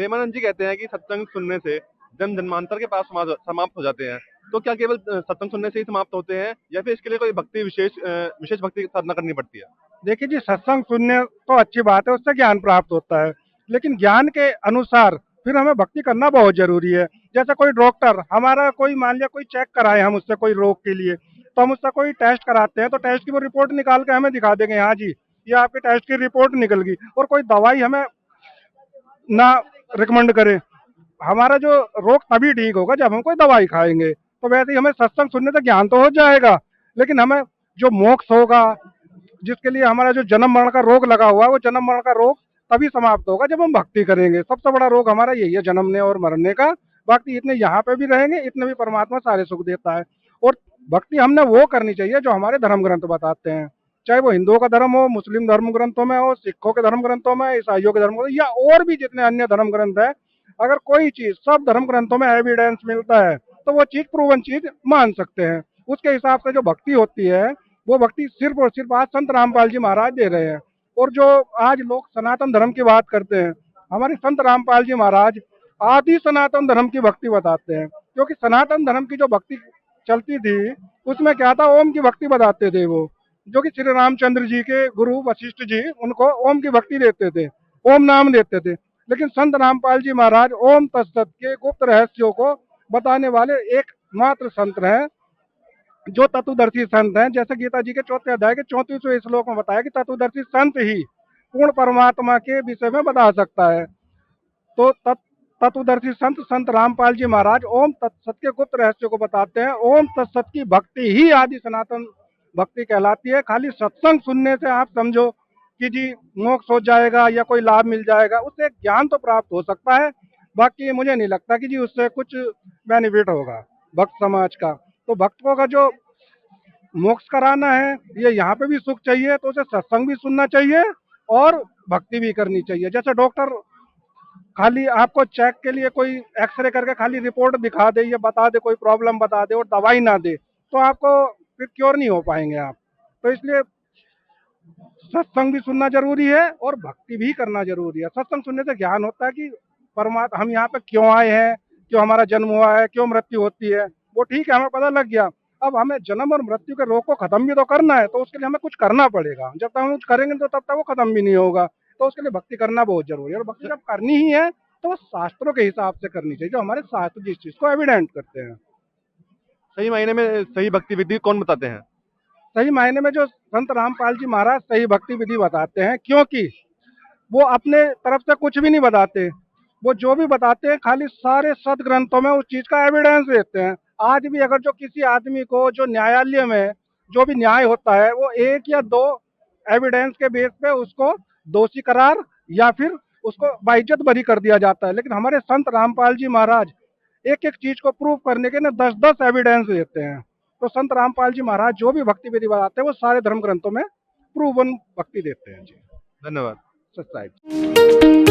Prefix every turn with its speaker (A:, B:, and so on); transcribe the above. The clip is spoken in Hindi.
A: प्रेमानंद जी कहते हैं कि सत्संग सुनने से जन्म जन्मांतर के पाप समाप्त हो जाते हैं। तो क्या केवल सत्संग सुनने से ही समाप्त होते हैं या फिर इसके लिए कोई भक्ति विशेष भक्ति की साधना करनी पड़ती है?
B: देखिए जी, सत्संग सुनने तो अच्छी बात है, उससे ज्ञान प्राप्त होता है, लेकिन ज्ञान के अनुसार फिर हमें भक्ति करना बहुत जरूरी है। जैसे कोई डॉक्टर हमारा, कोई मान लिया कोई चेक कराए हम उससे कोई रोग के लिए, तो हम उससे कोई टेस्ट कराते हैं, तो टेस्ट की वो रिपोर्ट निकाल के हमें दिखा देंगे, हाँ जी ये आपके टेस्ट की रिपोर्ट निकल गई, और कोई दवाई हमें ना रिकमेंड करे। हमारा जो रोग तभी ठीक होगा जब हम कोई दवाई खाएंगे। तो वैसे ही हमें सत्संग सुनने से ज्ञान तो हो जाएगा, लेकिन हमें जो मोक्ष होगा, जिसके लिए हमारा जो जन्म मरण का रोग लगा हुआ है, वो जन्म मरण का रोग तभी समाप्त होगा जब हम भक्ति करेंगे। सबसे बड़ा रोग हमारा यही है, जन्मने और मरने का। बाकी इतने यहाँ पे भी रहेंगे, इतने भी परमात्मा सारे सुख देता है। और भक्ति हमने वो करनी चाहिए जो हमारे धर्म ग्रंथ बताते हैं, चाहे वो हिंदुओं का धर्म हो, मुस्लिम धर्म ग्रंथों में हो, सिखों के धर्म ग्रंथों में, ईसाइयों के धर्म ग्रंथ, या और भी जितने अन्य धर्म ग्रंथ है। अगर कोई चीज सब धर्म ग्रंथों में एविडेंस मिलता है तो वो चीज प्रूवन चीज मान सकते हैं। उसके हिसाब से जो भक्ति होती है, वो भक्ति सिर्फ और सिर्फ आज संत रामपाल जी महाराज दे रहे हैं। और जो आज लोग सनातन धर्म की बात करते हैं, हमारे संत रामपाल जी महाराज आदि सनातन धर्म की भक्ति बताते हैं। क्योंकि सनातन धर्म की जो भक्ति चलती थी, उसमें क्या था, ओम की भक्ति बताते थे वो, जो कि श्री रामचंद्र जी के गुरु वशिष्ठ जी उनको ओम की भक्ति देते थे, ओम नाम देते थे। लेकिन संत रामपाल जी महाराज ओम तत्सत के गुप्त रहस्यों को बताने वाले एकमात्र संत हैं, जो तत्वदर्शी संत हैं। जैसे गीता जी के 4थे अध्याय के 34वें श्लोक में बताया कि तत्वदर्शी संत ही पूर्ण परमात्मा के विषय में बता सकता है। तो तत्वदर्शी संत संत रामपाल जी महाराज ओम तत्सत के गुप्त रहस्यों को बताते हैं। ओम तत्सत की भक्ति ही आदि सनातन भक्ति कहलाती है। खाली सत्संग सुनने से आप समझो कि जी मोक्ष हो जाएगा या कोई लाभ मिल जाएगा, उससे ज्ञान तो प्राप्त हो सकता है, बाकी मुझे नहीं लगता कि जी उससे कुछ बेनिफिट होगा भक्त समाज का। तो भक्तों का जो मोक्ष कराना है, ये यहाँ पे भी सुख चाहिए तो उसे सत्संग भी सुनना चाहिए और भक्ति भी करनी चाहिए। जैसे डॉक्टर खाली आपको चेक के लिए कोई एक्सरे करके खाली रिपोर्ट दिखा दे, या बता दे, कोई प्रॉब्लम बता दे और दवाई ना दे, तो आपको फिर क्योर नहीं हो पाएंगे आप। तो इसलिए सत्संग भी सुनना जरूरी है और भक्ति भी करना जरूरी है। सत्संग सुनने से ज्ञान होता है कि परमात्मा हम यहाँ पे क्यों आए हैं, क्यों हमारा जन्म हुआ है, क्यों मृत्यु होती है, वो ठीक है, हमें पता लग गया। अब हमें जन्म और मृत्यु के रोग को खत्म भी तो करना है, तो उसके लिए हमें कुछ करना पड़ेगा। जब तक हम कुछ करेंगे तो तब तक वो खत्म भी नहीं होगा। तो उसके लिए भक्ति करना बहुत जरूरी है, और भक्ति जब करनी ही है तो वो शास्त्रों के हिसाब से करनी चाहिए, जो हमारे शास्त्र जिस चीज को एविडेंट करते हैं।
A: सही मायने में सही भक्ति विधि कौन बताते हैं?
B: सही मायने में जो संत रामपाल जी महाराज सही भक्ति विधि बताते हैं, क्योंकि वो अपने तरफ से कुछ भी नहीं बताते। वो जो भी बताते हैं खाली सारे सदग्रंथों में उस चीज का एविडेंस देते हैं। आज भी अगर जो किसी आदमी को जो न्यायालय में जो भी न्याय होता है, वो एक या दो एविडेंस के बेस पे उसको दोषी करार या फिर उसको बाइज्जत बरी कर दिया जाता है। लेकिन हमारे संत रामपाल जी महाराज एक एक चीज को प्रूव करने के ना 10-10 एविडेंस देते हैं। तो संत रामपाल जी महाराज जो भी भक्ति विधि बताते हैं, वो सारे धर्म ग्रंथों में प्रूवन भक्ति देते हैं जी।
A: धन्यवाद।
B: सच्चाई।